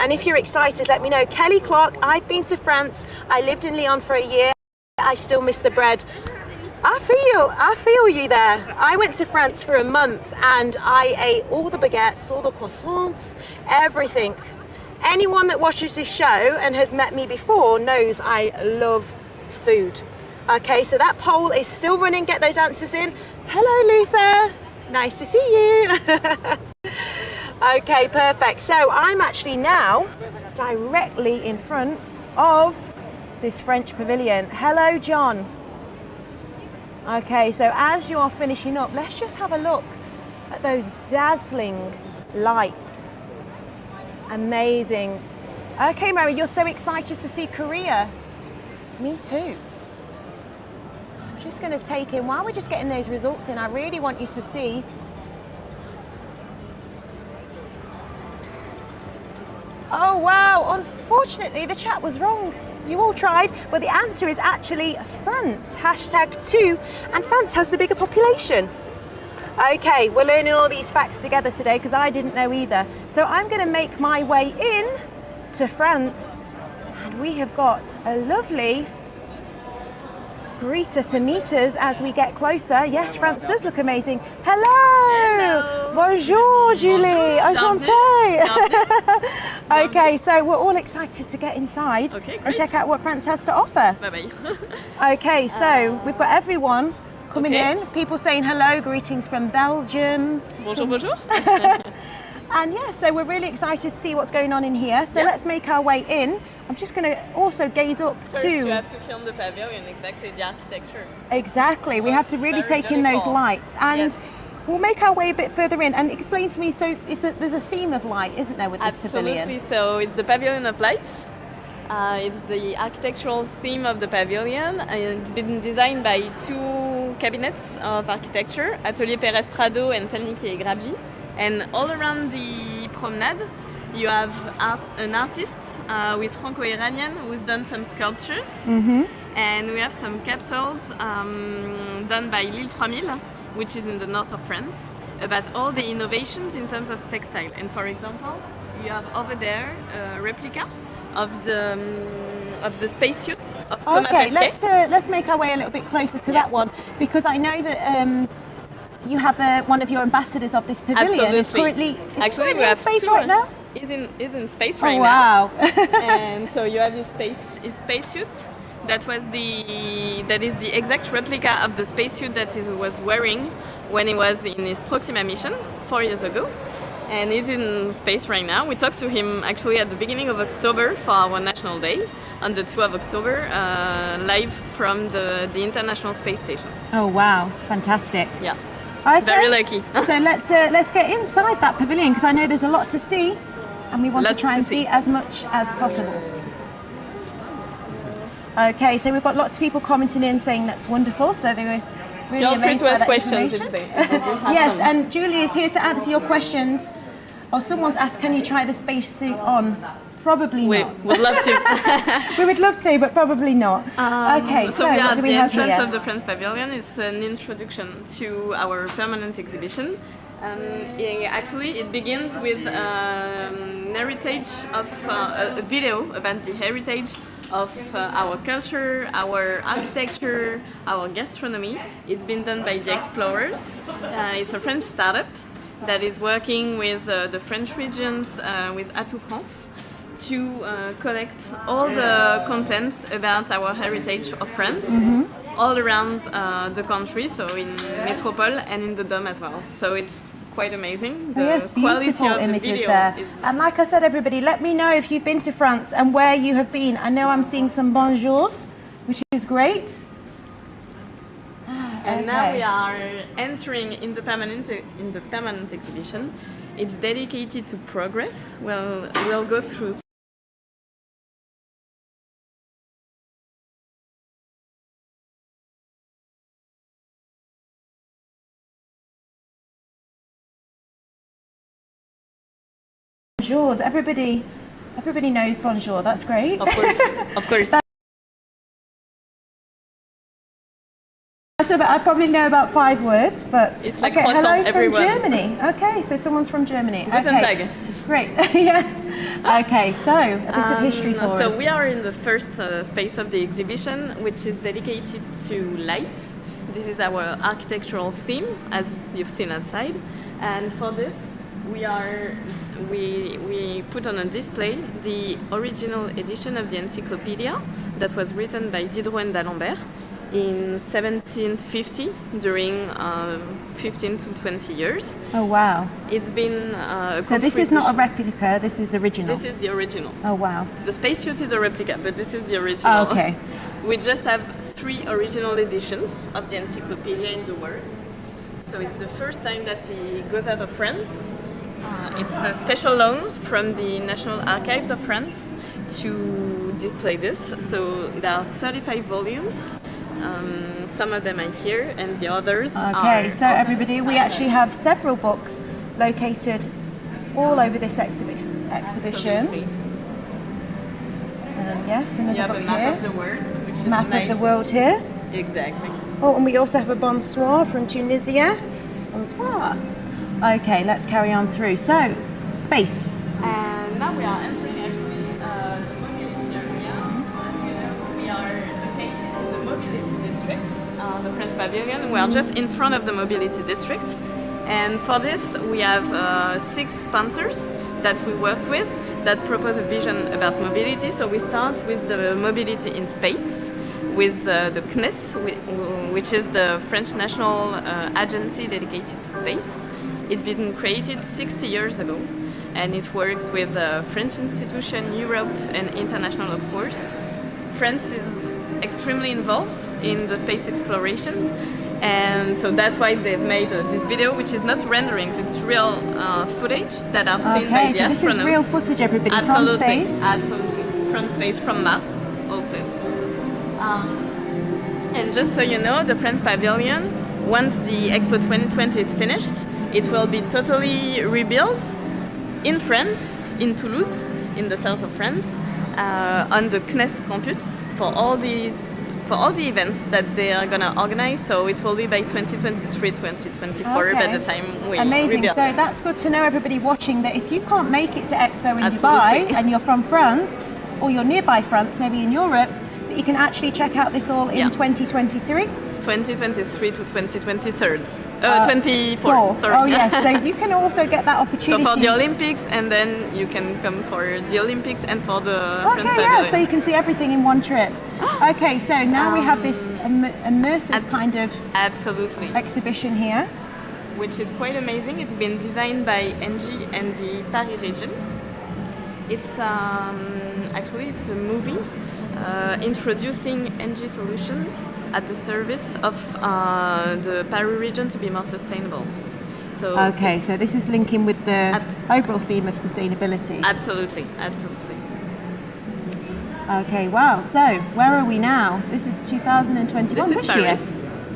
And if you're excited, let me know. Kelly Clark, I've been to France. I lived in Lyon for a year. I still miss the bread. I feel you there. I went to France for a month and I ate all the baguettes, all the croissants, everything. Anyone that watches this show and has met me before knows I love food. Okay, so that poll is still running. Get those answers in. Hello, Luther. Nice to see you. Okay, perfect. So I'm actually now directly in front of this French pavilion. Hello, John. Okay, so as you are finishing up, let's just have a look at those dazzling lights. Amazing. Okay, Mary, you're so excited to see Korea. Me too. I'm just going to take in, while we're just getting those results in, I really want you to see. Oh, wow. Unfortunately, the chat was wrong. You all tried, but the answer is actually France, #2, and France has the bigger population. Okay, we're learning all these facts together today because I didn't know either. So I'm going to make my way in to France, and we have got a lovely greeter to meet us as we get closer. Yes, France does look amazing. Hello! Bonjour, Julie! Enchantée! Okay, so we're all excited to get inside and check out what France has to offer. Bye-bye. Okay, so we've got everyone coming in, people saying hello, greetings from Belgium. Bonjour, bonjour. And yeah, so we're really excited to see what's going on in here. So let's make our way in. I'm just going to also gaze up First, you have to film the pavilion, exactly the architecture. Exactly, we have to really take in those lights. And we'll make our way a bit further in and explain to me, so there's a theme of light, isn't there, with this pavilion? Absolutely, so it's the Pavilion of Lights. It's the architectural theme of the pavilion. It's been designed by two cabinets of architecture, Atelier Pérez Prado and Salniki et Grabli. And all around the promenade, you have an artist with Franco-Iranian who's done some sculptures. And we have some capsules done by Lille 3000, which is in the north of France, about all the innovations in terms of textile. And for example, you have over there a replica of the spacesuits of Thomas Pesquet. Let's make our way a little bit closer to that one, because I know that you have one of your ambassadors of this pavilion. Absolutely. Actually, we have space two right now. He's in space right now. And so you have his spacesuit. That is the exact replica of the spacesuit that he was wearing when he was in his Proxima mission 4 years ago. And he's in space right now. We talked to him actually at the beginning of October for our National Day, on the 12th of October, live from the International Space Station. Oh wow, fantastic. Yeah, okay. Very lucky. So let's get inside that pavilion, because I know there's a lot to see and we want to try and see as much as possible. Okay, so we've got lots of people commenting in saying that's wonderful, so they were really Feel free amazed to by ask that questions information. if they have Yes, them. and Julie is here to answer your questions. Or someone's asked, can you try the spacesuit on? Probably We not. would love to. We would love to, but probably not. Okay, so what do we have the entrance here? of the France Pavilion is an introduction to our permanent exhibition. Actually, it begins with heritage of a video about the heritage of our culture, our architecture, our gastronomy. It's been done by the Explorers. It's a French startup that is working with the French regions, with Atout France, to collect all the contents about our heritage of France all around the country, so in Metropole and in the Dome as well. So it's quite amazing. The beautiful images there. And like I said, everybody, let me know if you've been to France and where you have been. I know I'm seeing some bonjours, which is great. And now we are entering in the permanent exhibition. It's dedicated to progress. We'll go through bonjours. Everybody knows bonjour. That's great. Of course, of course. I probably know about 5 words, but it's like hello everyone. from Germany. Okay, so someone's from Germany. Guten Tag. Great. Yes. Okay, so a bit of history for us. So we are in the first space of the exhibition, which is dedicated to light. This is our architectural theme, as you've seen outside. And for this, we put on a display the original edition of the encyclopedia that was written by Diderot and d'Alembert in 1750 during 15 to 20 years. Oh wow. It's been so this is not a replica, this is original? This is the original. Oh wow. The spacesuit is a replica, but this is the original. Oh, okay. We just have 3 original editions of the encyclopedia in the world. So it's the first time that it goes out of France. It's a special loan from the National Archives of France to display this. So there are 35 volumes. Some of them are here and the others are... Okay, so everybody, we actually have several books located all over this exhibition. Absolutely. Yes, another You have book a map here. of the world, which is Map nice. of the world here. Exactly. Oh, and we also have a bonsoir from Tunisia. Bonsoir. Okay, let's carry on through. So, space. And now we are entering actually the mobility area. As you know, we are located in the mobility district, the French Pavilion. We are just in front of the mobility district. And for this, we have 6 sponsors that we worked with that propose a vision about mobility. So we start with the mobility in space, with the CNES, which is the French national agency dedicated to space. It's been created 60 years ago, and it works with French institution, Europe, and international, of course. France is extremely involved in the space exploration, and so that's why they've made this video, which is not renderings, it's real footage that are seen by the so astronauts. this is real footage, everybody, Absolutely, from space. absolutely, from space, from Mars, also. And just so you know, the France Pavilion, once the Expo 2020 is finished, it will be totally rebuilt in France, in Toulouse, in the south of France, on the CNES campus for all the events that they are going to organize. So it will be by 2023, 2024 by the time we Amazing. rebuild. So that's good to know, everybody watching, that if you can't make it to Expo in Absolutely. Dubai and you're from France, or you're nearby France, maybe in Europe, that you can actually check out this all in 2023. 2023 to 2023. 24, sorry. Oh yes, so you can also get that So opportunity. for the Olympics, and then you can come for the Olympics and for the French Okay, Pavilion. yeah, so you can see everything in one trip. Okay, so now we have this immersive kind of Absolutely. exhibition here. Which is quite amazing. It's been designed by ENGIE and the Paris region. It's actually it's a movie introducing ENGIE solutions at the service of the Paris region to be more sustainable. So Okay, so this is linking with the overall theme of sustainability. absolutely, absolutely. Okay, wow. So where are we now? This is 2021. This is Which year? Paris.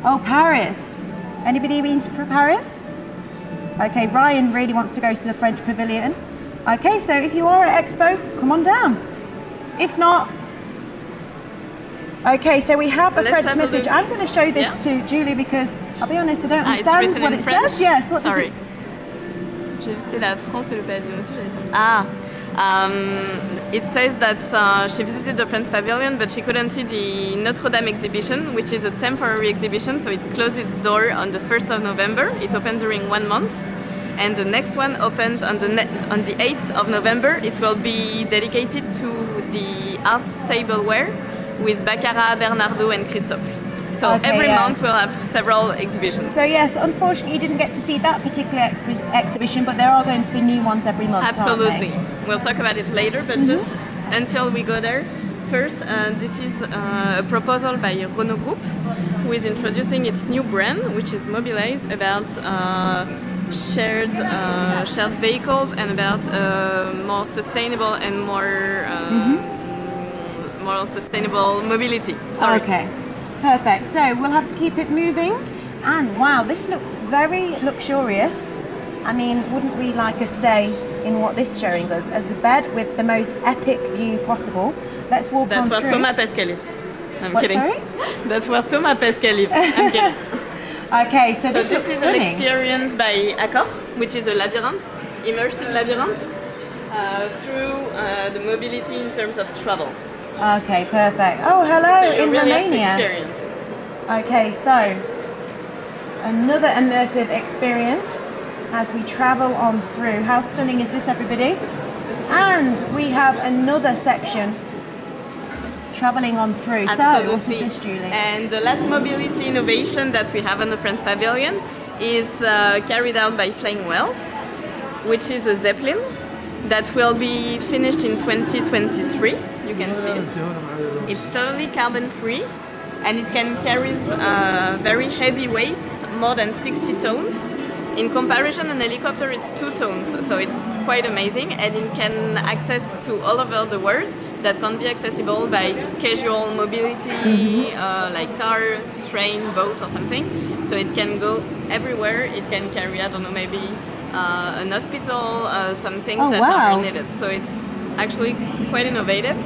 Oh, Paris. Anybody been to Paris? Okay, Ryan really wants to go to the French Pavilion. Okay, so if you are at Expo, come on down. If not, okay, so we have a Let's French have a message. look. I'm going to show this Yeah. to Julie because I'll be honest, I don't It's understand written what in it French. says. Yes, what does Sorry. it? J'ai visité la France et le pavillon aussi. It says that she visited the French Pavilion, but she couldn't see the Notre Dame exhibition, which is a temporary exhibition, so it closed its door on the 1st of November. It opened during 1 month, and the next one opens on the 8th of November. It will be dedicated to the art tableware with Baccarat, Bernardo, and Christophe. So Okay, every yes. month we'll have several exhibitions. So yes, unfortunately you didn't get to see that particular exhibition, but there are going to be new ones every month. aren't Absolutely. they? We'll talk about it later, but just until we go there, first, this is a proposal by Renault Group, who is introducing its new brand, which is Mobilize, about shared vehicles and about more sustainable and more sustainable mobility. Sorry. Okay, perfect. So we'll have to keep it moving. And wow, this looks very luxurious. I mean, wouldn't we like a stay in what this showing us as the bed with the most epic view possible? Let's walk That's on where through. Thomas Pesquet lives. I'm What, kidding. sorry? That's where Thomas Pesquet lives. I'm kidding. Okay, so So this this looks is an stunning. experience by Accor, which is a labyrinth, immersive labyrinth. through the mobility in terms of travel. Okay, perfect. Oh, hello, So you in really have to Romania. experience. Okay, so another immersive experience as we travel on through. How stunning is this, everybody? And we have another section traveling on through. Absolutely. So, what is this, Julie? And the last mobility innovation that we have on the France Pavilion is carried out by Flying Whales, which is a zeppelin that will be finished in 2023. You can see it. It's totally carbon free and it can carry very heavy weights, more than 60 tons. In comparison, an helicopter it's 2 tons, so it's quite amazing, and it can access to all over the world that can be accessible by casual mobility, like car, train, boat or something. So it can go everywhere. It can carry, I don't know, maybe an hospital, some things that are needed. So it's actually quite innovative.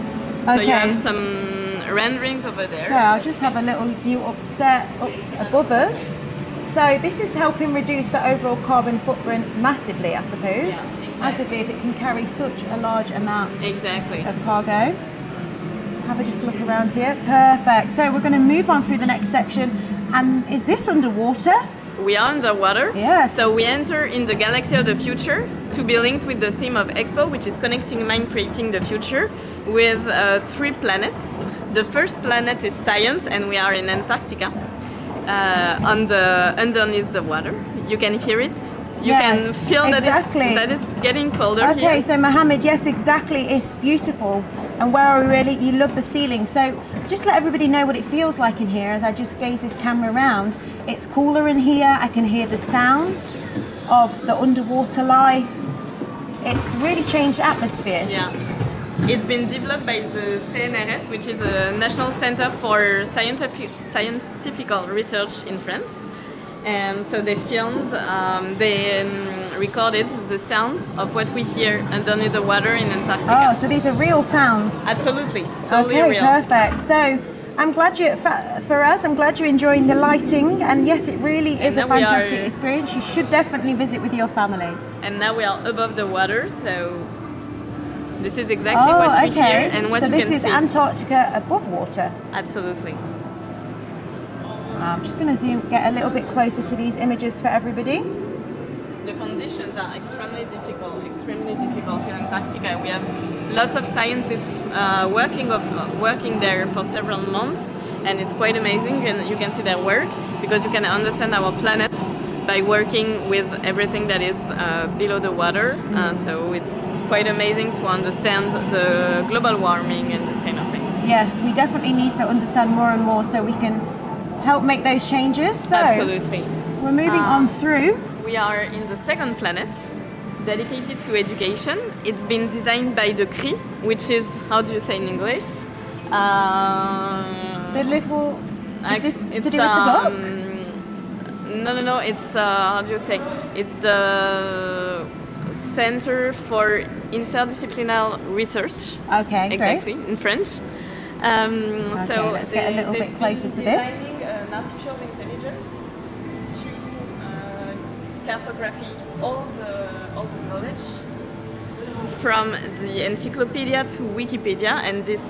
So you have some renderings over there. So I'll just have a little view upstairs, up above us. So this is helping reduce the overall carbon footprint massively, I suppose. Yeah, exactly. Massively, if it can carry such a large amount of cargo. Have a just look around here. Perfect. So we're going to move on through the next section. And is this underwater? We are underwater. Yes. So we enter in the galaxy of the future to be linked with the theme of Expo, which is connecting mind, creating the future, with 3 planets. The first planet is science, and we are in Antarctica. Underneath the water, you can hear it. You can feel that it's getting colder here. Okay, so Mohammed, yes, exactly. It's beautiful, and where you love the ceiling. So just let everybody know what it feels like in here as I just gaze this camera around. It's cooler in here. I can hear the sounds of the underwater life. It's really changed the atmosphere. Yeah. It's been developed by the CNRS, which is a National Center for Scientific Research in France. And so they filmed, they recorded the sounds of what we hear underneath the water in Antarctica. Oh, so these are real sounds. Absolutely, totally okay, real. Perfect. So I'm glad I'm glad you're enjoying the lighting, and yes, it really is a fantastic experience. You should definitely visit with your family. And now we are above the water, so this is exactly what you hear and what you can see. So this is Antarctica above water. Absolutely. I'm just going to get a little bit closer to these images for everybody. The conditions are extremely difficult in Antarctica. We have lots of scientists working there for several months, and it's quite amazing. And you can see their work because you can understand our planets by working with everything that is below the water. So it's quite amazing to understand the global warming and this kind of thing. Yes, we definitely need to understand more and more so we can help make those changes. So absolutely. We're moving on through. We are in the second planet, dedicated to education. It's been designed by the CRI, which is, how do you say in English? The little, is this to do with the book? No, it's, how do you say? It's the Center for Interdisciplinary Research. Okay, exactly, great. in French. Okay, so let's get a little bit closer to this. An artificial intelligence to cartography all the knowledge from the encyclopedia to Wikipedia, and this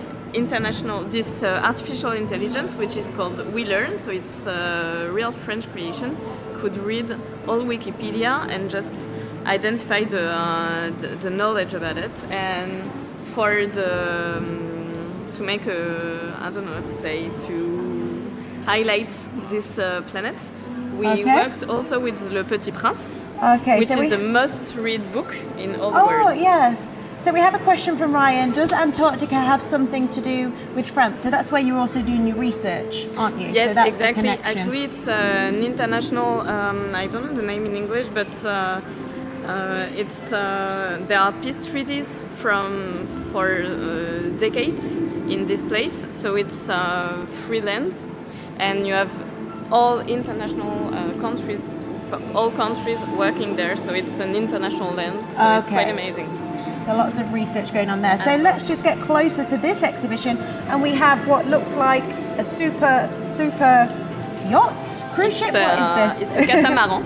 artificial intelligence, which is called WeLearn, so it's a real French creation, could read all Wikipedia and just identify the knowledge about it, and for to make I don't know what to say, to highlight this planet. We worked also with Le Petit Prince, which is the most read book in all the world. Oh, yes. So we have a question from Ryan. Does Antarctica have something to do with France? So that's where you're also doing your research, aren't you? Yes, so exactly. Actually, it's an international, I don't know the name in English, but there are peace treaties for decades in this place. So it's free land, and you have all international countries, all countries working there. So it's an international land. So it's quite amazing. So lots of research going on there. So let's just get closer to this exhibition, and we have what looks like a super yacht, cruise ship. What is this? It's a catamaran.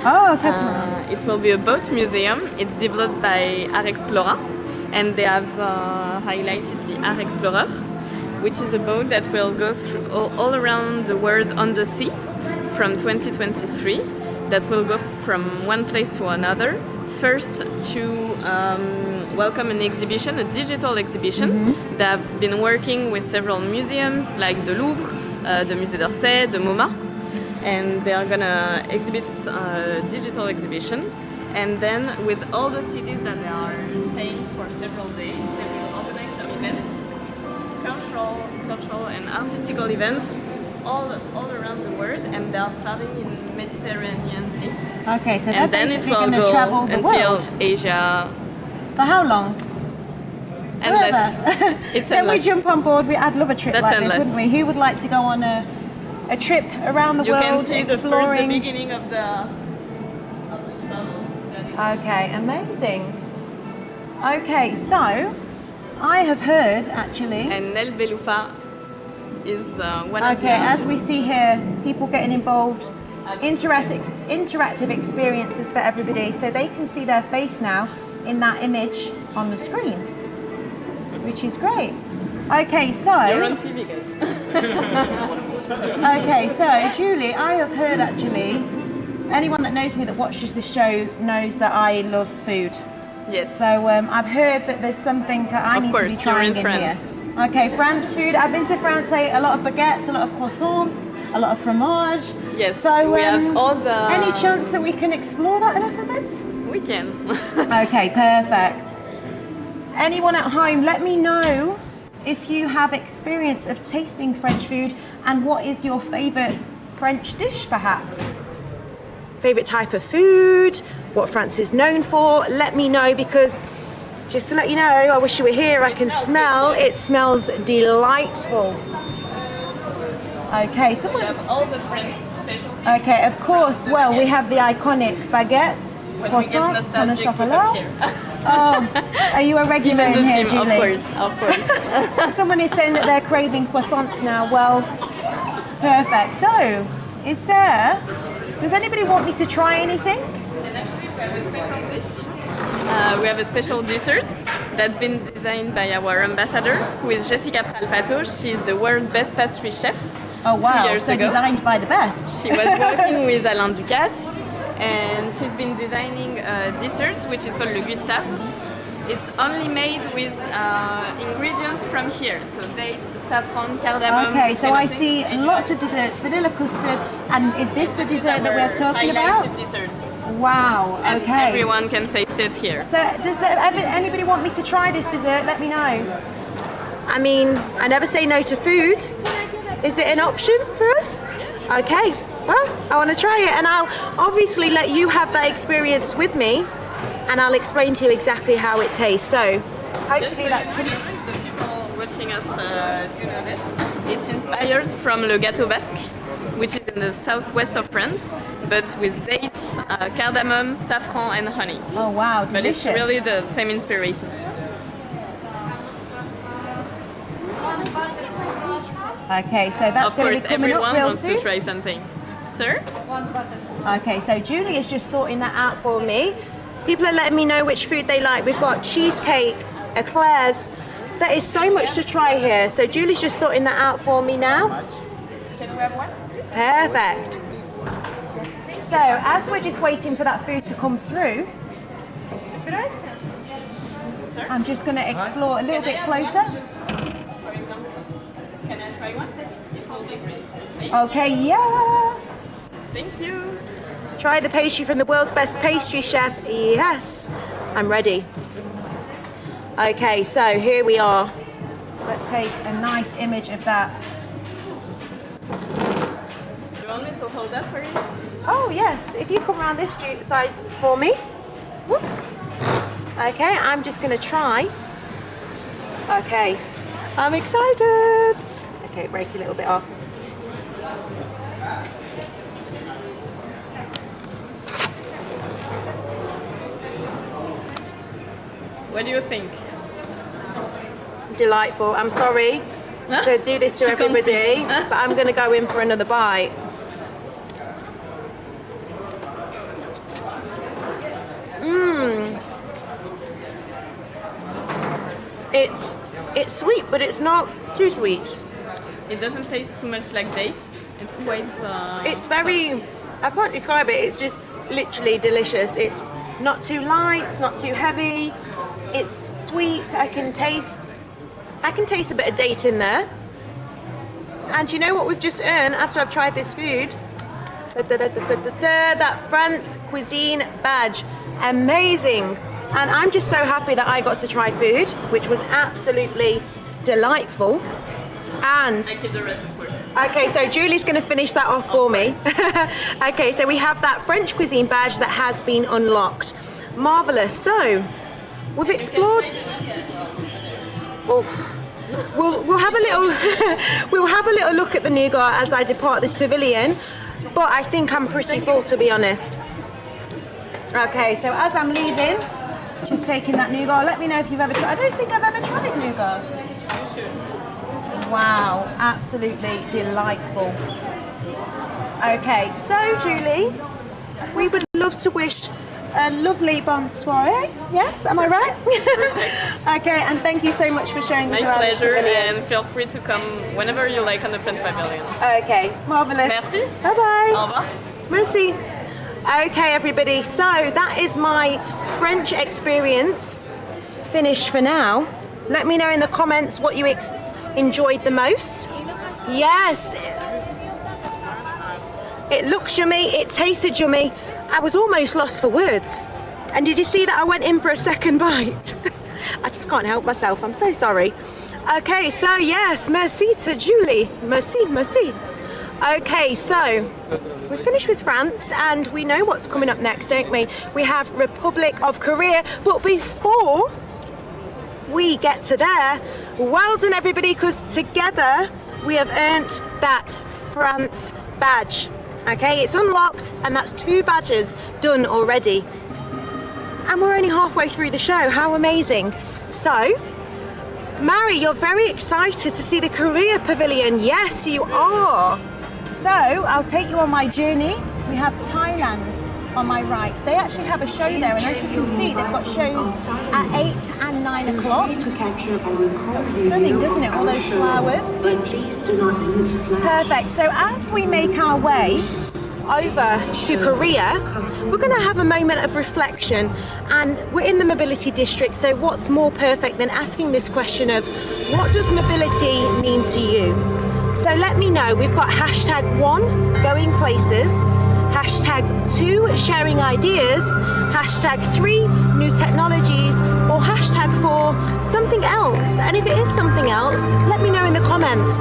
Oh, a catamaran. It will be a boat museum. It's developed by Explora. and they have highlighted the Art Explorer, which is a boat that will go through all around the world on the sea from 2023, that will go from one place to another. First to welcome an exhibition, a digital exhibition. They have been working with several museums like the Louvre, the Musée d'Orsay, the MoMA, and they are gonna exhibit a digital exhibition. And then with all the cities that they are staying for several days, they will organize some events, cultural and artistical events all around the world, and they are starting in Mediterranean Sea. Okay, so and then it will go travel the until world. Asia. For how long? Endless. It's Then we endless. jump on board. I'd love a trip That's like endless. this, wouldn't we? Who would like to go on a trip around the You world, can see the exploring? beginning of the travel. Okay, amazing. Okay, so I have heard actually. And Nel Beloufa is one of Okay, as we see here, people getting involved, interactive experiences for everybody, so they can see their face now in that image on the screen, which is great. Okay, so. You're on TV, guys. Okay, so Julie, I have heard actually, anyone that knows me that watches this show knows that I love food. Yes. So I've heard that there's something that I Of need course, to be trying you're in here. France. Okay, France food. I've been to France, a lot of baguettes, a lot of croissants, a lot of fromage. Yes, So we have all the... any chance that we can explore that a little bit? We can. Okay, perfect. Anyone at home, let me know if you have experience of tasting French food and what is your favourite French dish, perhaps? Favourite type of food, what France is known for, let me know, because just to let you know, I wish you were here, I can smell, it smells delightful. Okay, We someone... have all the French specialties. Okay, of course, well, we have the iconic baguettes, When we get croissants, pain au nostalgic, we come chocolat. here. Oh, are you a regular Even in the here, team, Julie? of course. Someone is saying that they're craving croissants now. Well, perfect. So, does anybody want me to try anything? And actually, we have a special dish. We have a special dessert that's been designed by our ambassador, who is Jessica Pralpato. She's the world's best pastry chef. Oh wow, 2 years so ago. designed by the best. She was working with Alain Ducasse, and she's been designing desserts, which is called Le Gustave. It's only made with ingredients from here, so dates, saffron, cardamom. Okay, so I everything. see And lots of desserts, vanilla custard, and is this the dessert that we're talking about? highlighted desserts. Wow, And okay. everyone can taste it here. So does anybody want me to try this dessert? Let me know. I mean, I never say no to food. Is it an option for us? Okay, well, I want to try it, and I'll obviously let you have that experience with me, and I'll explain to you exactly how it tastes. So hopefully that's pretty... The people watching us do know this. It's inspired from Le Gâteau Basque, which is in the southwest of France, but with dates, cardamom, saffron, and honey. Oh wow, But delicious. it's really the same inspiration. Okay, so that's Of going to course, be coming up everyone real wants soon. to try something. Sir? Okay, so Julie is just sorting that out for me. People are letting me know which food they like. We've got cheesecake, eclairs. There is so much to try here. So Julie's just sorting that out for me now. Can we have one? Perfect. So as we're just waiting for that food to come through, Sir? I'm just going to explore a little bit For closer. example, can I try one? It will be great. Okay, yes. Thank you. Try the pastry from the world's best pastry chef. Yes, I'm ready. Okay, so here we are. Let's take a nice image of that. Do you want me to hold up for you? Oh yes, if you come around this side for me. Whoop. Okay, I'm just going to try. Okay, I'm excited. Okay, break a little bit off. What do you think? Delightful. I'm sorry to do this to She can't everybody, speak. but I'm going to go in for another bite. It's sweet, but it's not too sweet. It doesn't taste too much like dates. It's quite. It's very. I can't describe it. It's just literally delicious. It's not too light, it's not too heavy. It's sweet. I can taste a bit of date in there. And you know what we've just earned after I've tried this food? That France cuisine badge. Amazing. And I'm just so happy that I got to try food, which was absolutely delightful. And I keep the rest, of course. okay, so Julie's going to finish that off for me. Okay, so we have that French cuisine badge that has been unlocked. Marvelous. So we've explored. Oof. We'll have a little we'll have a little look at the nougat as I depart this pavilion, but I think I'm pretty full, to be honest. Okay, so as I'm leaving, just taking that nougat. Let me know if you've ever tried. I don't think I've ever tried nougat. You should. Wow, absolutely delightful. Okay, so Julie, we would love to wish a lovely bonsoir. Yes, am I right? Okay, and thank you so much for showing us My around this pleasure, pavilion. and feel free to come whenever you like on the French Pavilion. Okay, marvelous. Merci. Bye bye. Au revoir. Merci. Okay, everybody. So that is my French experience finished for now. Let me know in the comments what you enjoyed the most. Yes. It looks yummy. It tasted yummy. I was almost lost for words. And did you see that I went in for a second bite? I just can't help myself. I'm so sorry. Okay, so yes, merci to Julie. Merci, merci. Okay, so we're finished with France and we know what's coming up next, don't we? We have Republic of Korea. But before we get to there, well done everybody, because together we have earned that France badge. Okay, it's unlocked and that's 2 badges done already. And we're only halfway through the show. How amazing. So, Mary, you're very excited to see the Korea Pavilion. Yes, you are. So, I'll take you on my journey. We have Thailand on my right. They actually have a show there, and as you can see, they've got shows at 8 and 9 o'clock. Stunning, doesn't it? All those flowers. But please do not use flash. Perfect. So as we make our way over to Korea, we're going to have a moment of reflection, and we're in the mobility district, so what's more perfect than asking this question of what does mobility mean to you? So let me know. We've got #1 going places, #2 sharing ideas, #3 new technologies, or #4 something else. And if it is something else, let me know in the comments.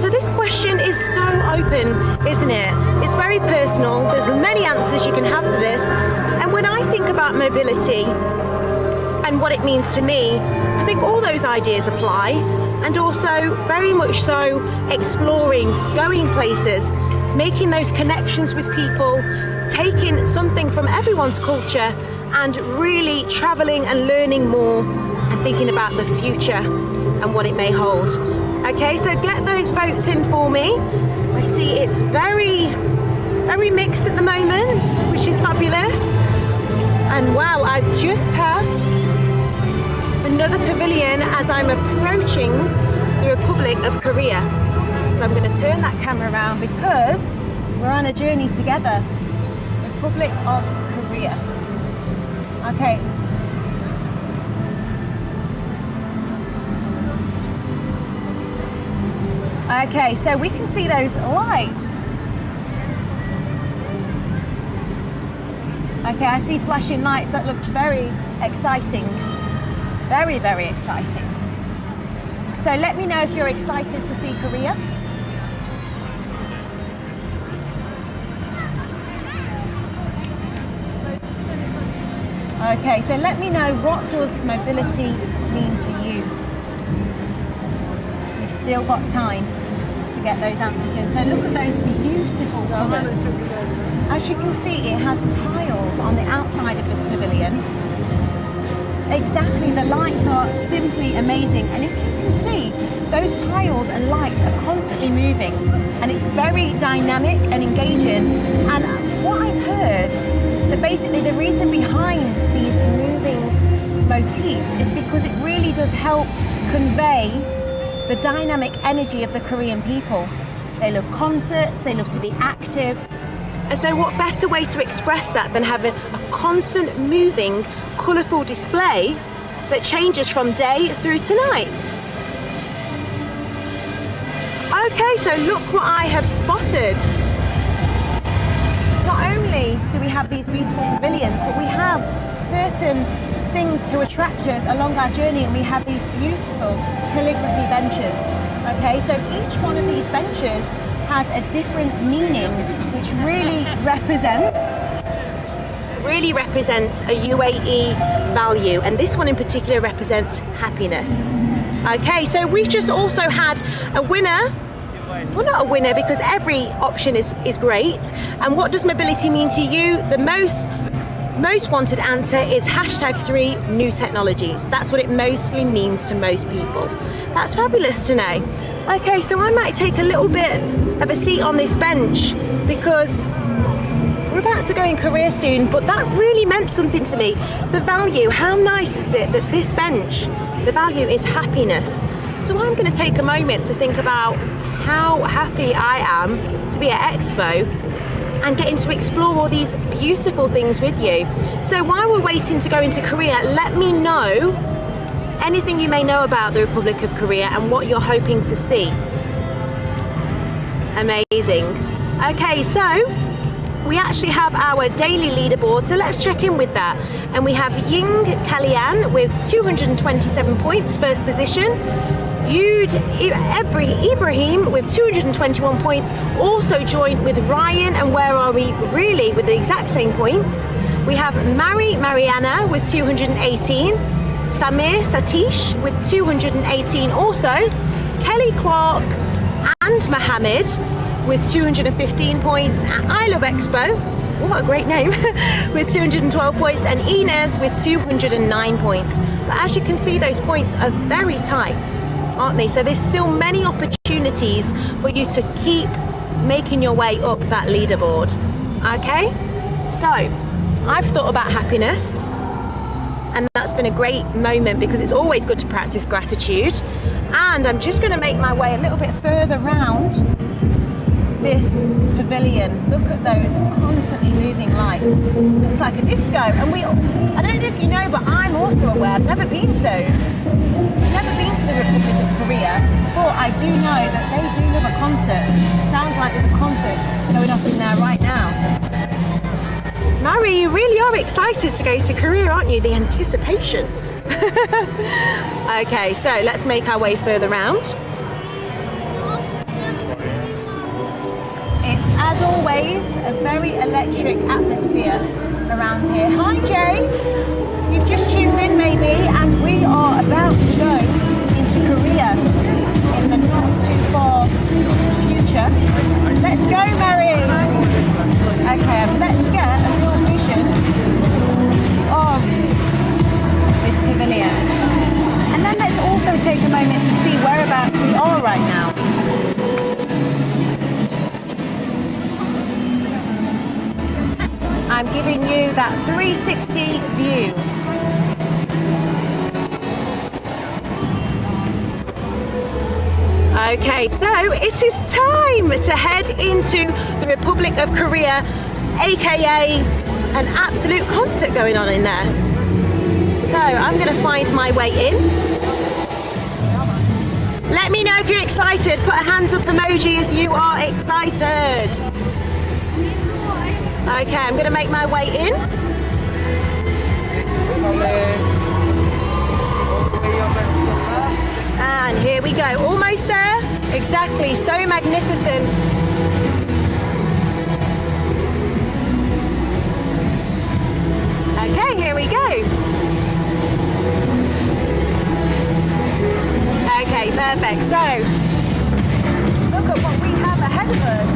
So this question is so open, isn't it? It's very personal. There's many answers you can have to this. And when I think about mobility and what it means to me, I think all those ideas apply. And also very much so exploring, going places, making those connections with people, taking something from everyone's culture and really traveling and learning more and thinking about the future and what it may hold. Okay, so get those votes in for me. I see it's very, very mixed at the moment, which is fabulous. And wow, I've just passed another pavilion as I'm approaching the Republic of Korea. So I'm going to turn that camera around because we're on a journey together. Republic of Korea. Okay. Okay, so we can see those lights. Okay, I see flashing lights. That looks very exciting. Very, very exciting. So let me know if you're excited to see Korea. Okay, so let me know, what does mobility mean to you? You've still got time to get those answers in. So look at those beautiful colours. As you can see, it has tiles on the outside of this pavilion. Exactly, the lights are simply amazing. And if you can see, those tiles and lights are constantly moving. And it's very dynamic and engaging. And what I've heard, that basically the reason behind these moving motifs is because it really does help convey the dynamic energy of the Korean people. They love concerts, they love to be active. And so what better way to express that than having a constant moving, colourful display that changes from day through to night. Okay, so look what I have spotted. Not only do we have these beautiful pavilions, but we have certain things to attract us along our journey, and we have these beautiful calligraphy benches. Okay, so each one of these benches has a different meaning, which really represents a UAE value, and this one in particular represents happiness. Okay, so we've just also had a winner. Well, not a winner, because every option is great. And what does mobility mean to you? The most wanted answer is #3 new technologies. That's what it mostly means to most people. That's fabulous to know. Okay, so I might take a little bit of a seat on this bench because we're about to go in Korea soon, but that really meant something to me. The value, how nice is it that this bench, the value is happiness. So I'm going to take a moment to think about how happy I am to be at Expo and getting to explore all these beautiful things with you. So while we're waiting to go into Korea, let me know anything you may know about the Republic of Korea and what you're hoping to see. Amazing. Okay, so we actually have our daily leaderboard, so let's check in with that. And we have Ying Kalian with 227 points, first position. Yud Ibrahim with 221 points, also joined with Ryan, and where are we really with the exact same points. We have Mariana with 218, Samir Satish with 218 also, Kelly Clark and Mohammed with 215 points, and I Love Expo, what a great name, with 212 points, and Inez with 209 points. But as you can see, those points are very tight, aren't they? So there's still many opportunities for you to keep making your way up that leaderboard. Okay, so I've thought about happiness, and that's been a great moment because it's always good to practice gratitude. And I'm just going to make my way a little bit further round this pavilion. Look at those constantly moving lights. Looks like a disco. And I don't know if you know, but I'm also aware, I've never been to the Republic of Korea, but I do know that they do love a concert. Sounds like there's a concert going on in there right now. Mary, you really are excited to go to Korea, aren't you? The anticipation. Okay, so let's make our way further round. It's, as always, a very electric atmosphere around here. Hi Jay, you've just tuned in maybe, and we are about to go into Korea in the not too far future. Let's go, Mary. Okay, let's get a real vision of this pavilion. And then let's also take a moment to see whereabouts we are right now. I'm giving you that 360 view. Okay, so it is time to head into the Republic of Korea, aka an absolute concert going on in there. So I'm going to find my way in. Let me know if you're excited. Put a hands up emoji if you are excited. Okay, I'm going to make my way in. And here we go, almost there. Exactly, so magnificent. Okay, here we go. Okay, perfect. So, look at what we have ahead of us.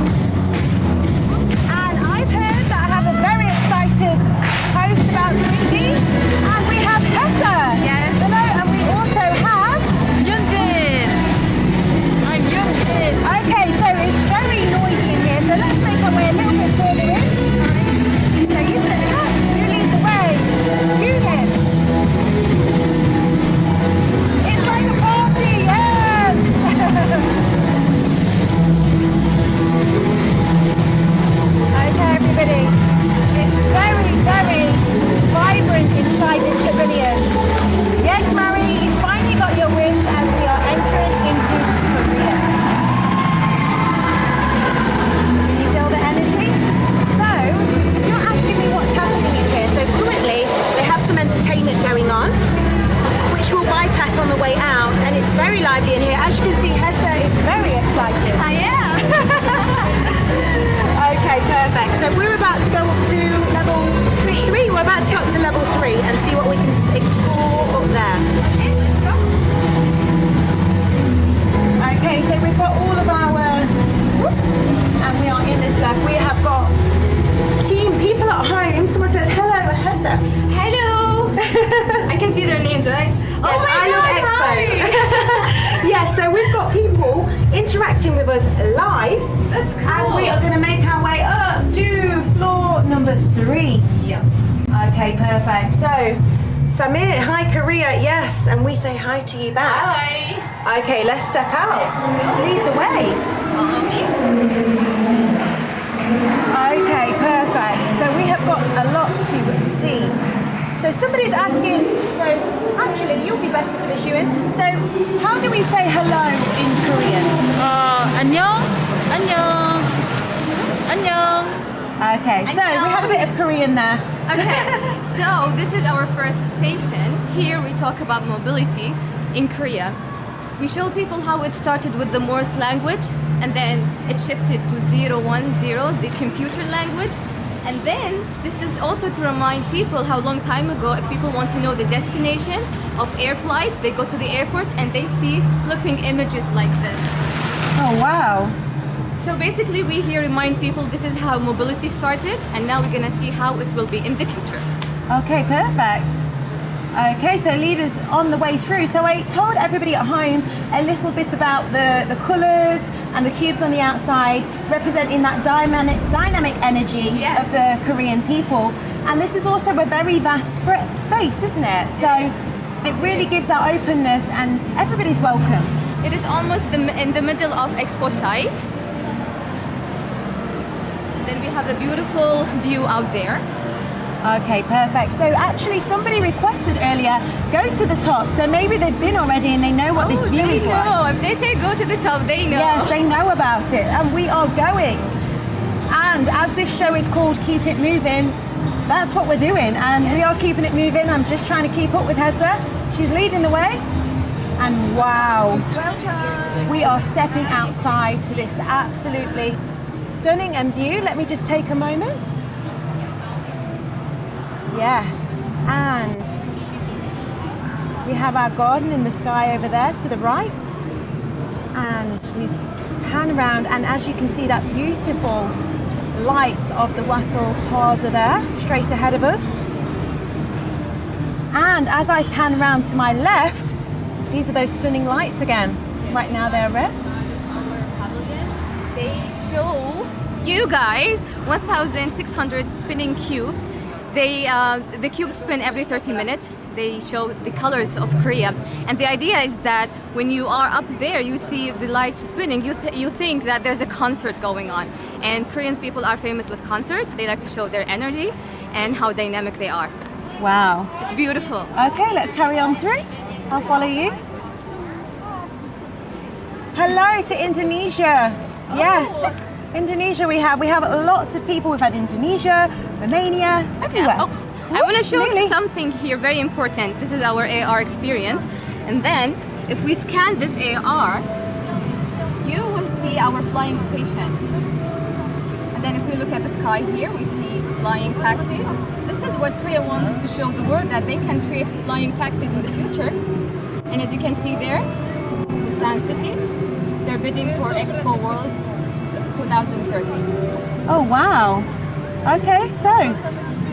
And I've heard that I have a very excited host about Rudy. And we have Tessa. Yes. Hello, and we also have Yundin. I'm Yundin. Okay, so it's very noisy in here, so let's make our way a little bit further in. So you set it up, you lead the way. You then. It's very lively in here. As you can see, Hessa is very excited. I am. Okay, perfect. So we're about to go up to level 3. We're about to go up to level 3 and see what we can explore up there. Okay, let's go. Okay, so we've got all of our, and we are in this left. We have got team people at home. Someone says hello, Hessa. Hello. I can see their names, right? Yes, oh my I love God, Expo. hi. Yes, so we've got people interacting with us live. That's cool. As we are going to make our way up to floor number 3. Yep. Okay, perfect. So, Samir, hi Korea, yes, and we say hi to you back. Hi. Okay, let's step out. Let's go. Lead the way. Follow me. Okay, perfect. So we have got a lot to see. So somebody's asking, so actually you'll be better for this, Ewan. So how do we say hello in Korean? 안녕, 안녕, 안녕. Okay, so we had a bit of Korean there. Okay, so this is our first station. Here we talk about mobility in Korea. We show people how it started with the Morse language, and then it shifted to 010, the computer language. And then this is also to remind people how long time ago, if people want to know the destination of air flights, they go to the airport and they see flipping images like this. Oh wow. So basically we here remind people this is how mobility started, and now we're gonna see how it will be in the future. Okay, perfect. Okay, so leaders on the way through. So I told everybody at home a little bit about the colours and the cubes on the outside representing that dynamic energy Yes. of the Korean people. And this is also a very vast space, isn't it? So it really gives that openness and everybody's welcome. It is almost in the middle of Expo site. Then we have a beautiful view out there. Okay, perfect. So actually somebody requested earlier, go to the top. So maybe they've been already and they know what this view They is like. know. If they say go to the top, they know. Yes, they know about it, and we are going. And as this show is called Keep It Moving, that's what we're doing, and we are keeping it moving. I'm just trying to keep up with Hessa. She's leading the way, and wow, Welcome. we are stepping outside to this absolutely stunning view. Let me just take a moment. Yes, and we have our garden in the sky over there to the right, and we pan around, and as you can see, that beautiful lights of the Wassel Plaza there straight ahead of us. And as I pan around to my left, these are those stunning lights again. Right now they're red. Our Pavilion, they show you guys 1,600 spinning cubes. The cubes spin every 30 minutes. They show the colors of Korea, and the idea is that when you are up there, you see the lights spinning. You think that there's a concert going on, and Korean people are famous with concerts. They like to show their energy and how dynamic they are. Wow. It's beautiful. Okay, let's carry on through. I'll follow you. Hello to Indonesia. Yes, Indonesia we have lots of people. We've had Indonesia, Romania, everywhere. Yeah, folks, I want to show Really? something here very important. This is our AR experience, and then if we scan this AR, you will see our flying station. And then if we look at the sky here, we see flying taxis. This is what Korea wants to show the world, that they can create flying taxis in the future. And as you can see there, Busan City, they're bidding for Expo World 2030. Oh wow. Okay, so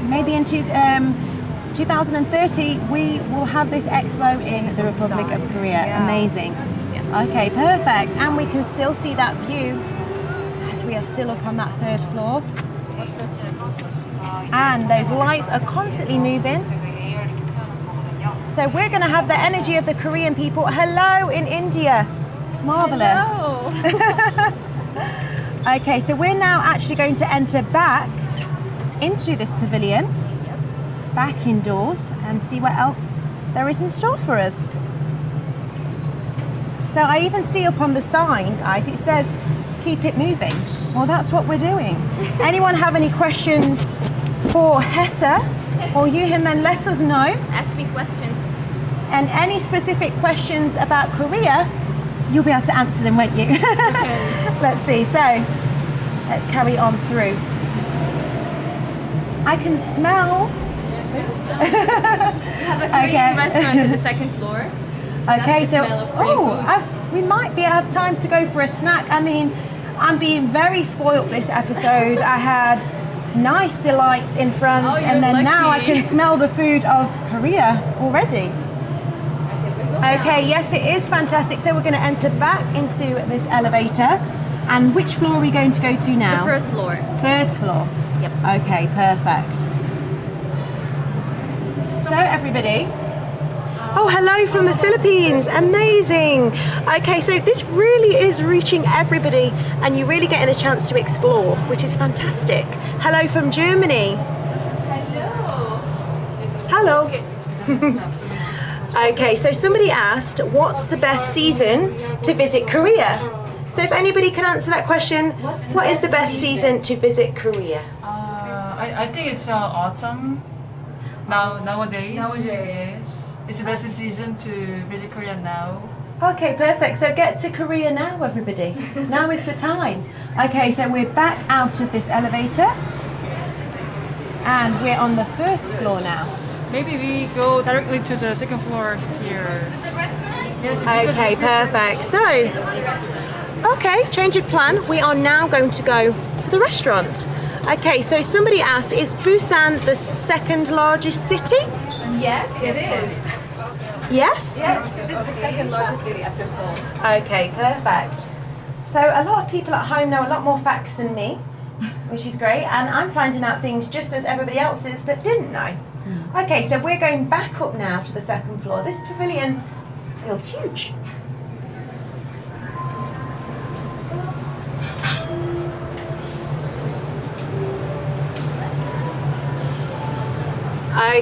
maybe in 2030 we will have this expo in the Republic of Korea. Yeah. Amazing. Yes. Okay, perfect. And we can still see that view as we are still up on that 3rd floor. And those lights are constantly moving. So we're going to have the energy of the Korean people. Hello in India. Marvelous. Hello. Okay, so we're now actually going to enter back into this pavilion, back indoors, and see what else there is in store for us. So I even see up on the sign, guys, it says, keep it moving. Well, that's what we're doing. Anyone have any questions for Hessa or Yuhin, then let us know. Ask me questions. And any specific questions about Korea, you'll be able to answer them, won't you? Let's see. So let's carry on through. I can smell. We have a Korean restaurant in the second floor. Okay, That's the so smell of Korean food. we might be have time to go for a snack. I mean, I'm being very spoilt this episode. I had nice delights in France, Oh, you're and then now I lucky. can smell the food of Korea already. Okay, yes, it is fantastic. So we're going to enter back into this elevator. And which floor are we going to go to now? The first floor. First floor. Yep. Okay, perfect. So everybody. Oh, hello from the Philippines. Amazing. Okay, so this really is reaching everybody and you're really getting a chance to explore, which is fantastic. Hello from Germany. Hello. Hello. Okay, so somebody asked, what's the best season to visit Korea? So if anybody can answer that question, what is the best season to visit Korea? I think it's autumn nowadays. Yes. It's the best season to visit Korea now. Okay, perfect. So get to Korea now, everybody. Now is the time. Okay, so we're back out of this elevator. And we're on the first floor now. Maybe we go directly to the second floor here. The restaurant? Yes, Okay, perfect. So, okay, change of plan. We are now going to go to the restaurant. Okay, so somebody asked, is Busan the second largest city? Yes, it is. Yes? Yes, it is the second largest city after Seoul. Okay, perfect. So a lot of people at home know a lot more facts than me, which is great, and I'm finding out things just as everybody else is that didn't know. Okay, so we're going back up now to the second floor. This pavilion feels huge.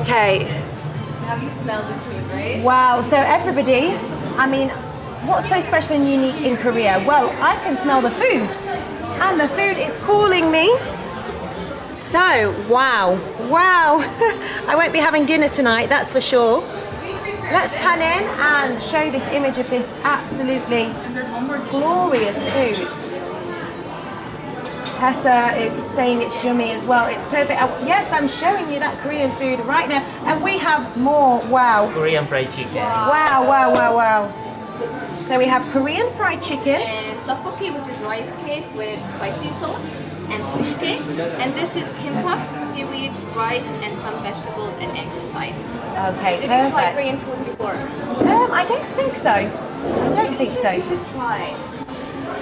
Okay. Have you smelled the food, right? Wow, so everybody, I mean, what's so special and unique in Korea? Well, I can smell the food, and the food is calling me. So, wow, I won't be having dinner tonight, that's for sure. Let's pan in and show this image of this absolutely glorious food. Hessa is saying it's yummy as well. It's perfect. Yes, I'm showing you that Korean food right now. And we have more. Wow. Korean fried chicken. Wow. So we have Korean fried chicken. And tteokbokki, which is rice cake with spicy sauce, and fish cake. And this is kimbap, seaweed, rice, and some vegetables and eggs inside. Okay, Did you try perfect. Korean food before? I don't think so. You should try.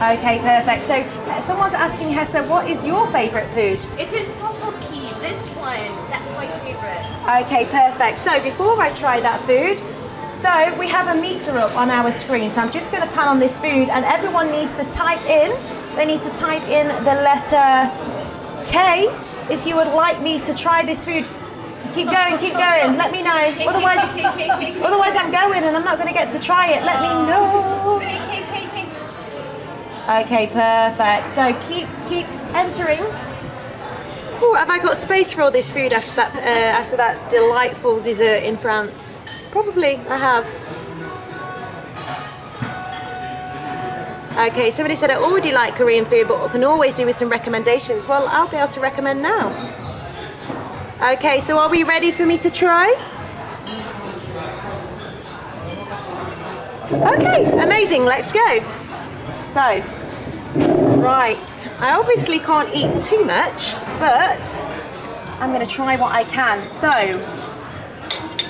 Okay, perfect. So someone's asking Hessa, what is your favourite food? It is tteokbokki, this one. That's my favorite. Okay, perfect. So before I try that food, so we have a meter up on our screen. So I'm just going to pan on this food and everyone needs to type in. They need to type in the letter K if you would like me to try this food. Keep going. Let me know. Otherwise I'm going and I'm not going to get to try it. Let me know. Okay, perfect. So keep entering. Ooh, have I got space for all this food after that delightful dessert in France? Probably, I have. Okay, somebody said I already like Korean food, but I can always do with some recommendations. Well, I'll be able to recommend now. Okay, so are we ready for me to try? Okay, amazing, let's go. So, right, I obviously can't eat too much, but I'm going to try what I can. So,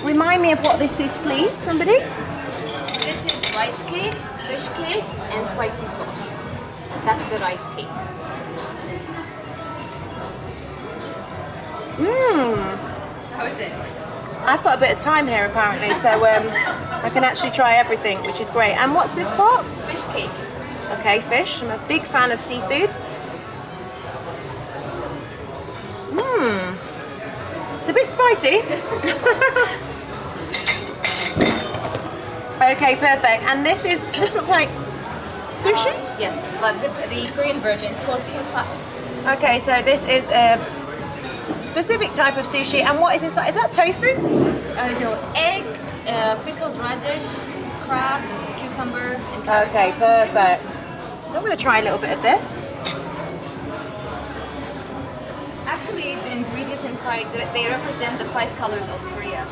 remind me of what this is, please, somebody. This is rice cake, fish cake, and spicy sauce. That's the rice cake. How is it? I've got a bit of time here apparently, so I can actually try everything, which is great. And what's this part? Fish cake. Okay, fish. I'm a big fan of seafood. It's a bit spicy. Okay, perfect. And this looks like sushi? Yes, but the Korean version is called kimbap. Okay, so this is a specific type of sushi. And what is inside? Is that tofu? No, egg, pickled radish, crab, cucumber, and carrot. Okay, perfect. So I'm going to try a little bit of this. Actually, the ingredients inside, they represent the 5 colors of Korea.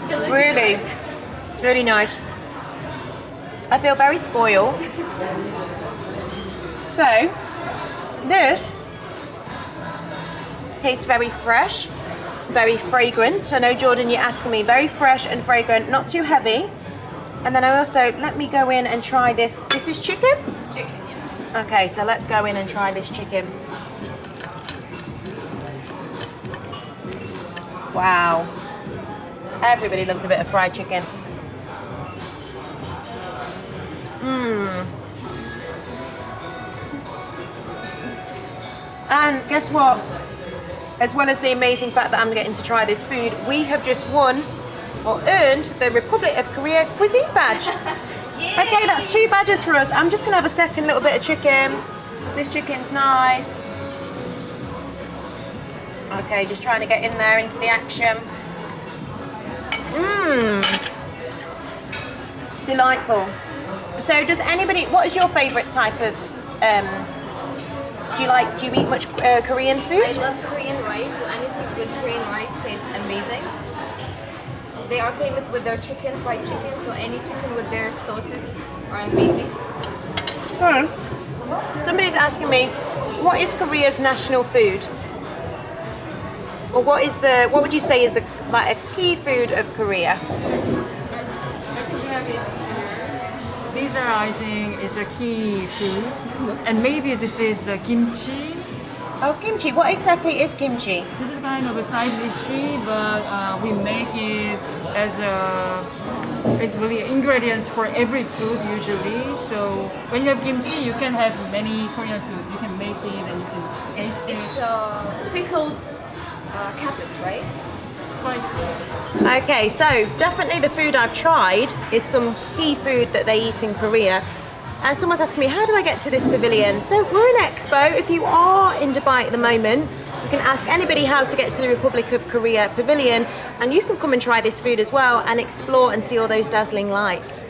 Delicious. Really, really nice. I feel very spoiled. So, this tastes very fresh, very fragrant. I know, Jordan, you're asking me, very fresh and fragrant, not too heavy. And then I also, let me go in and try this. This is chicken? Chicken, yes. Okay, so let's go in and try this chicken. Wow. Everybody loves a bit of fried chicken. And guess what? As well as the amazing fact that I'm getting to try this food, we have just won or earned the Republic of Korea cuisine badge. Okay, that's 2 badges for us. I'm just gonna have a second little bit of chicken. This chicken's nice. Okay, just trying to get in there into the action. Delightful. So does anybody, what is your favorite type of, do you eat much Korean food? I love Korean rice, so anything with Korean rice tastes amazing. They are famous with their chicken, fried chicken, so any chicken with their sauces are amazing. Somebody's asking me, what is Korea's national food? Or what would you say is like a key food of Korea? These are, I think, is a key food. And maybe this is the kimchi. Oh, kimchi. What exactly is kimchi? This is kind of a side dish, but we make it as really ingredients for every food usually. So when you have kimchi, you can have many Korean food. You can make it and you can taste it. It's pickled cabbage, right? Spicy. Okay, so definitely the food I've tried is some key food that they eat in Korea. And someone's asking me, how do I get to this pavilion? So we're in Expo. If you are in Dubai at the moment, you can ask anybody how to get to the Republic of Korea Pavilion, and you can come and try this food as well and explore and see all those dazzling lights.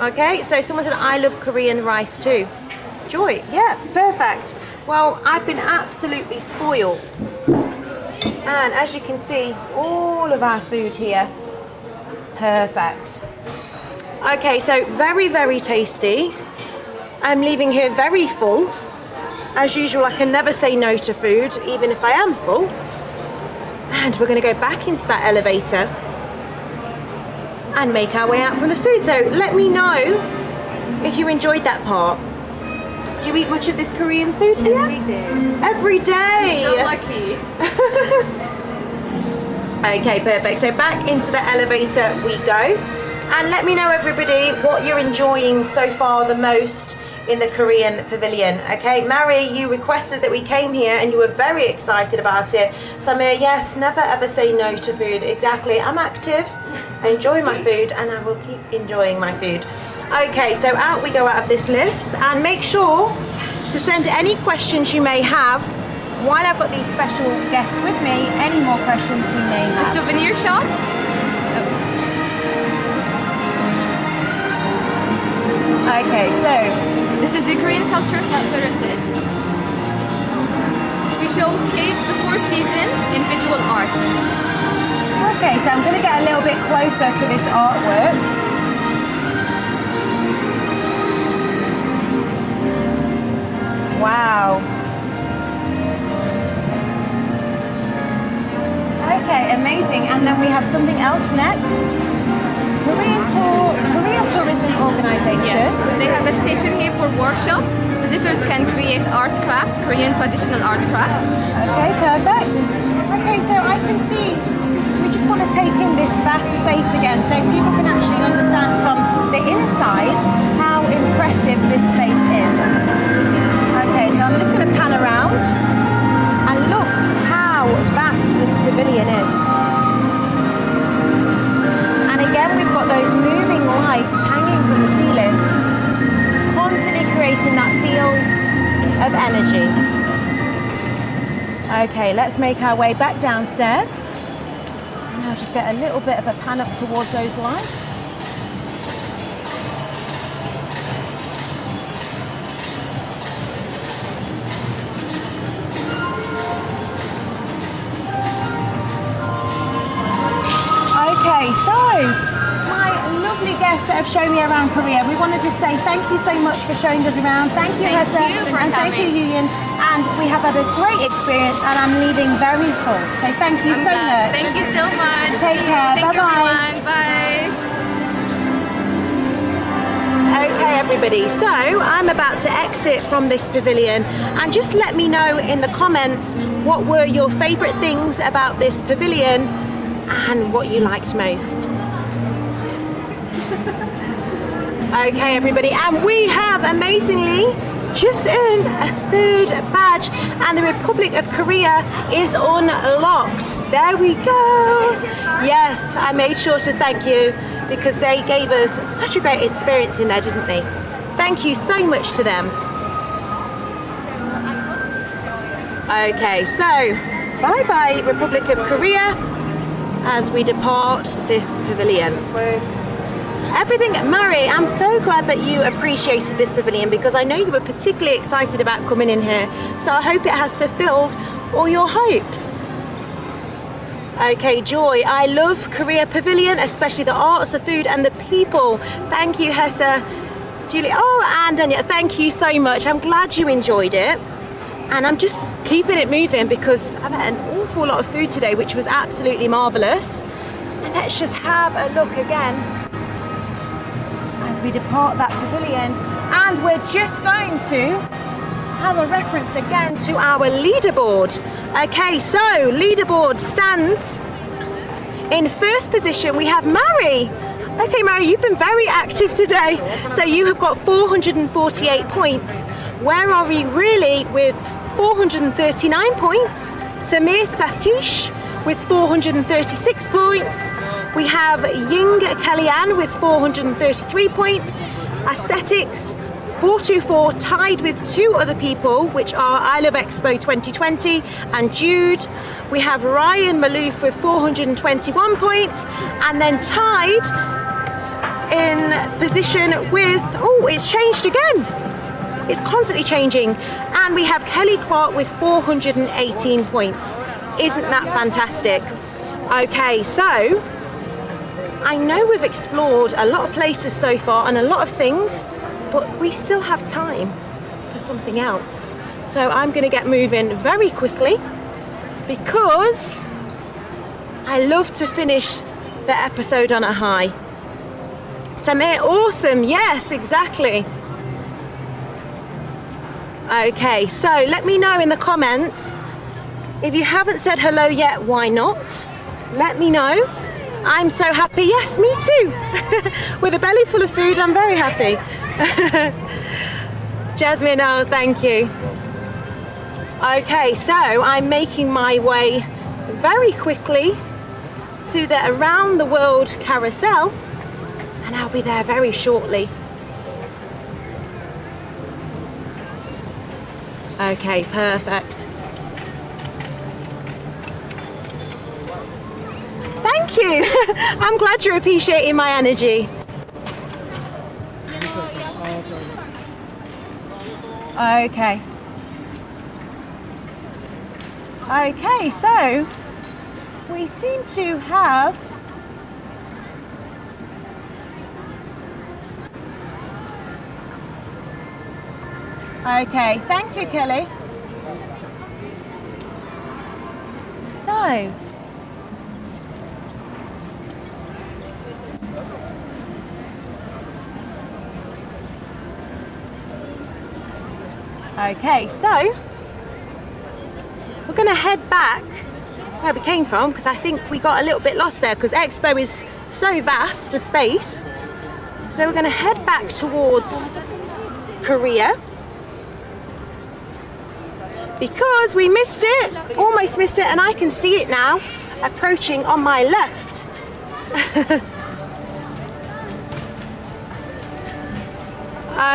Okay, so someone said, I love Korean rice too. Joy, yeah, perfect. Well, I've been absolutely spoiled. And as you can see, all of our food here, perfect. Okay, so very, very tasty. I'm leaving here very full. As usual, I can never say no to food, even if I am full. And we're going to go back into that elevator and make our way out from the food. So let me know if you enjoyed that part. Do you eat much of this Korean food here? Every day. Every day. So lucky. Okay, perfect. So back into the elevator we go. And let me know, everybody, what you're enjoying so far the most in the Korean pavilion. Okay, Mary, you requested that we came here and you were very excited about it. Samir, yes, never ever say no to food. Exactly, I'm active, I enjoy my food, and I will keep enjoying my food. Okay, so out we go out of this lift, and make sure to send any questions you may have while I've got these special guests with me, any more questions we may A have. souvenir shop. Okay, so This is the Korean culture heritage. We showcase the 4 seasons in visual art. okay, so I'm going to get a little bit closer to this artwork. Wow. Okay, amazing. And then we have something else next. Korea Tourism Organization. Yes, they have a station here for workshops. Visitors can create art craft, Korean traditional art craft. Okay, perfect. Okay, so I can see we just want to take in this vast space again so people can actually understand from the inside how impressive this space is. Okay, so I'm just going to pan around and look how vast this pavilion is. And again, we've got those moving lights hanging from the ceiling, constantly creating that feel of energy. Okay, let's make our way back downstairs. And I'll just get a little bit of a pan up towards those lights. Okay, so my lovely guests that have shown me around Korea, we want to just say thank you so much for showing us around. Thank you, Thank Hessa, you for and thank you, coming. Yuyin. And we have had a great experience, and I'm leaving very full. So thank you so much. Thank you so much. Take See you. care. Thank you, Bye-bye. everyone. Bye. Okay, everybody, so I'm about to exit from this pavilion, and just let me know in the comments what were your favourite things about this pavilion and what you liked most. Okay, everybody, and we have amazingly just earned a 3rd badge, and the Republic of Korea is unlocked. There we go. Yes, I made sure to thank you because they gave us such a great experience in there, didn't they? Thank you so much to them. Okay, so bye-bye Republic of Korea as we depart this pavilion. Everything, Mary, I'm so glad that you appreciated this pavilion because I know you were particularly excited about coming in here. So I hope it has fulfilled all your hopes. Okay, Joy, I love Korea Pavilion, especially the arts, the food and the people. Thank you, Hessa. Julie, oh, and Anya, thank you so much. I'm glad you enjoyed it. And I'm just keeping it moving because I've had an awful lot of food today, which was absolutely marvellous. And let's just have a look again as we depart that pavilion. And we're just going to have a reference again to our leaderboard. Okay, so leaderboard stands in first position. We have Mary. Okay, Mary, you've been very active today. So you have got 448 points. Where are we really with 439 points? Samir Sastish with 436 points. We have Ying Kellyanne with 433 points. Aesthetics 424 tied with 2 other people, which are I Love Expo 2020 and Jude. We have Ryan Malouf with 421 points, and then tied in position with, oh, it's changed again. It's constantly changing. And we have Kelly Clark with 418 points. Isn't that fantastic? Okay, so I know we've explored a lot of places so far and a lot of things, but we still have time for something else. So I'm going to get moving very quickly because I love to finish the episode on a high. Samir, awesome. Yes, exactly. Okay, so let me know in the comments. If you haven't said hello yet, why not? Let me know. I'm so happy. Yes, me too. With a belly full of food, I'm very happy. Jasmine, oh, thank you. Okay, so I'm making my way very quickly to the Around the World carousel, and I'll be there very shortly. Okay, perfect. Thank you. I'm glad you're appreciating my energy. Okay. Okay, so we seem to have okay, thank you, Kelly. So okay, so we're going to head back where we came from because I think we got a little bit lost there because Expo is so vast a space. So we're going to head back towards Korea because we missed it, almost missed it, and I can see it now approaching on my left.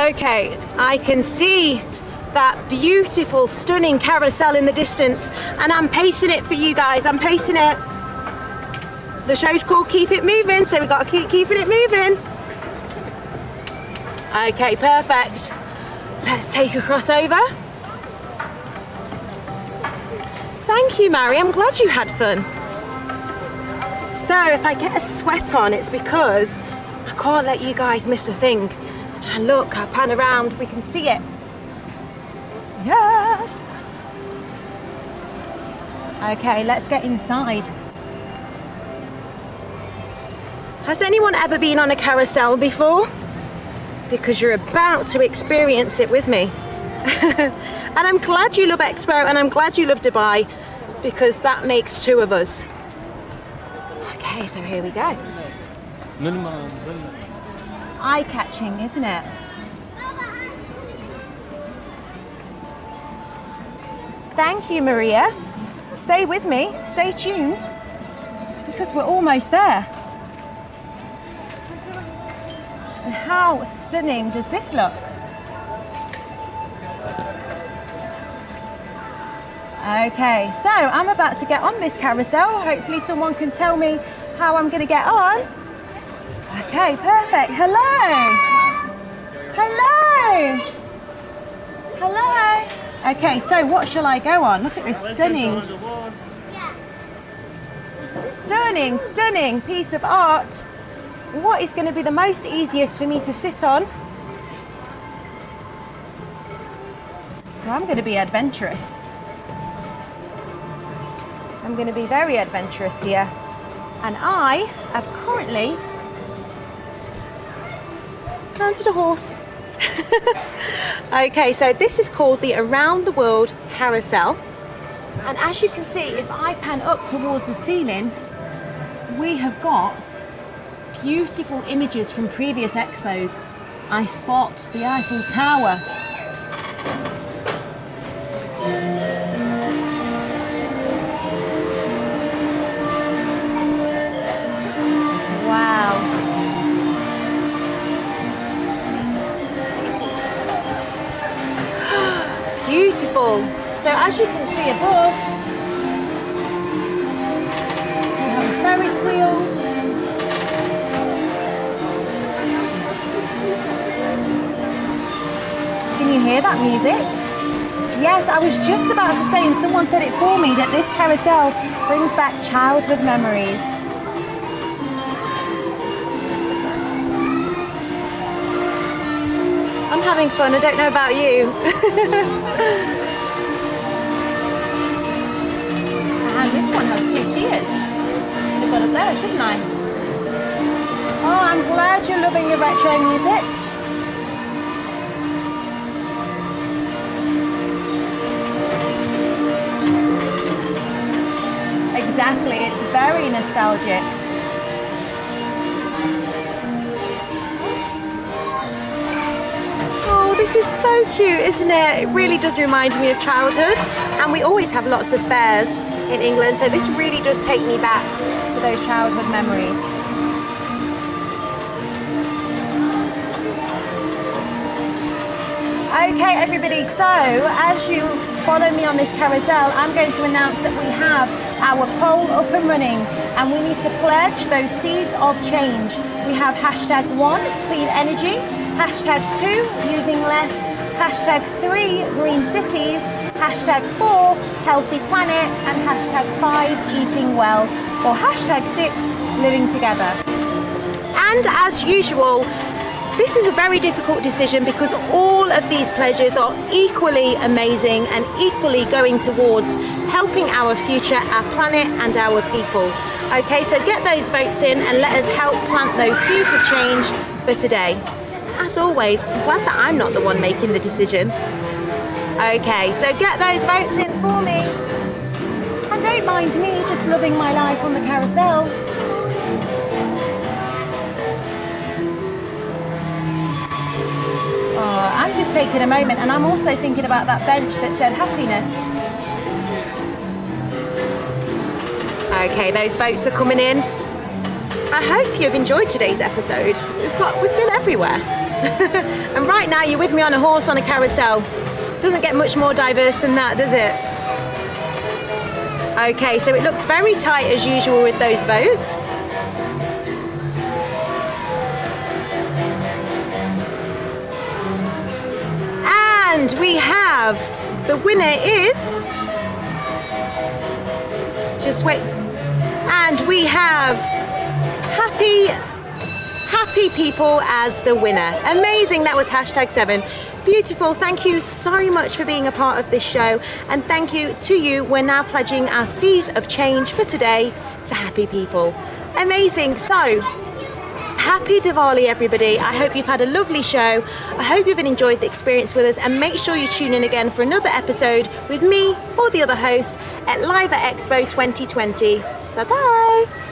Okay, I can see that beautiful, stunning carousel in the distance, and I'm pacing it for you guys. I'm pacing it. The show's called Keep It Moving, so we've got to keep keeping it moving. Okay, perfect. Let's take a crossover. Thank you, Mary. I'm glad you had fun. So if I get a sweat on, it's because I can't let you guys miss a thing. And look, I pan around, we can see it. Yes. Okay, let's get inside. Has anyone ever been on a carousel before? Because you're about to experience it with me. And I'm glad you love Expo and I'm glad you love Dubai, because that makes two of us. Okay, so here we go. Eye-catching, isn't it? Thank you, Maria. Stay with me, stay tuned, because we're almost there. And how stunning does this look? Okay, so I'm about to get on this carousel. Hopefully someone can tell me how I'm going to get on. Okay, perfect. Hello. Hello. Hello. Okay, so what shall I go on? Look at this stunning piece of art. What is going to be the most easiest for me to sit on? So I'm going to be adventurous. I'm going to be very adventurous here. And I have currently mounted a horse. Okay, so this is called the Around the World Carousel. And as you can see, if I pan up towards the ceiling, we have got beautiful images from previous expos. I spot the Eiffel Tower. Wow. Beautiful. So as you can see above, we have a Ferris wheel. Can you hear that music? Yes, I was just about to say, and someone said it for me, that this carousel brings back childhood memories. I'm having fun, I don't know about you. And this one has two tiers. Should have got it there, shouldn't I? Oh, I'm glad you're loving the retro music. Exactly, it's very nostalgic. Oh, this is so cute, isn't it? It really does remind me of childhood, and we always have lots of fairs in England, so this really does take me back to those childhood memories. Okay, everybody, so as you follow me on this carousel, I'm going to announce that we have our poll up and running, and we need to pledge those seeds of change. We have hashtag 1, clean energy, hashtag 2, using less, hashtag 3, green cities, hashtag 4, healthy planet, and hashtag 5, eating well, or hashtag 6, living together. And as usual, this is a very difficult decision because all of these pledges are equally amazing and equally going towards helping our future, our planet and our people. Okay, so get those votes in and let us help plant those seeds of change for today. As always, I'm glad that I'm not the one making the decision. Okay, so get those votes in for me. And don't mind me just loving my life on the carousel. Oh, I'm just taking a moment, and I'm also thinking about that bench that said happiness. Okay, those votes are coming in. I hope you've enjoyed today's episode. We've been everywhere. And right now you're with me on a horse on a carousel. Doesn't get much more diverse than that, does it? Okay, so it looks very tight as usual with those votes. And we have, the winner is, just wait, and we have happy people as the winner. Amazing, that was #7. Beautiful, thank you so much for being a part of this show, and thank you to you. We're now pledging our seed of change for today to happy people. Amazing, so happy Diwali everybody. I hope you've had a lovely show. I hope you've enjoyed the experience with us, and make sure you tune in again for another episode with me or the other hosts at Live at Expo 2020. Bye bye.